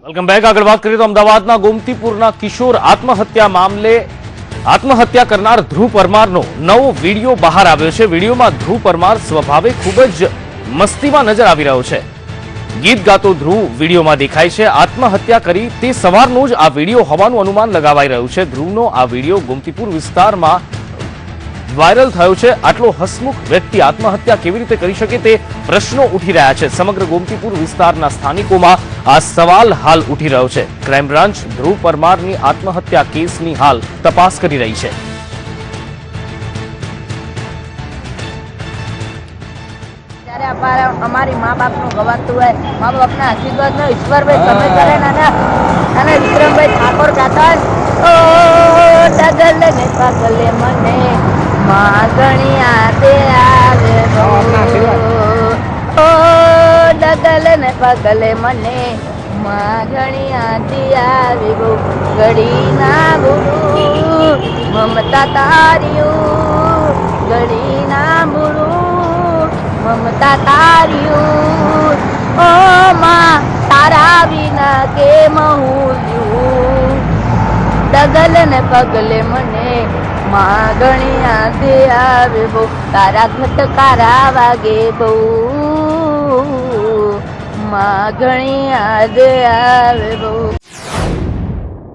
Welcome back. આગળ વાત કરીએ તો અમદાવાદના ગોમતીપુરના કિશોર આત્મહત્યા મામલે આત્મહત્યા કરનાર ધ્રુવ પરમારનો નવો વિડીયો બહાર આવ્યો છે। વિડીયોમાં ધ્રુવ પરમાર સ્વભાવે ખૂબ જ મસ્તીમાં નજર આવી રહ્યો છે। ગીત ગાતો ધ્રુવ વિડીયોમાં દેખાય છે। આત્મહત્યા કરી તે સવારનો જ આ વિડીયો હોવાનું અનુમાન લગાવાઈ રહ્યું છે। ધ્રુવનો આ વિડીયો ગોમતીપુર વિસ્તારમાં વાયરલ થયો છે। આટલો હસમુખ વ્યક્તિ આત્મહત્યા કેવી રીતે કરી શકે તે પ્રશ્નો ઉઠી રહ્યા છે। સમગ્ર ગોમતીપુર વિસ્તારના સ્થાનિકોમાં આ સવાલ હાલ ઉઠી રહ્યો છે। ક્રાઇમ બ્રાન્ચ ધ્રુવ પરમારની આત્મહત્યા કેસની હાલ તપાસ કરી રહી છે। हमारी माँ बाप नु गवातु है, माँ बाप ना आशीर्वाद में ईश्वर भाई समय करे ना विक्रम भाई ठाकुर गाता ओ डगल ने पगले मने मागणिया दे आवे ओ डगल ने पगले मने मागणिया दे आवे गो गड़ी ना बुरू ममता तारियो गड़ी ना बुरू ममता तारियो ओ माँ तारा विना के महूल्यू डगल ने पगले मने मागणिया दे आवे बो तारा घटकारा वागे बो मागणिया दे आवे बो।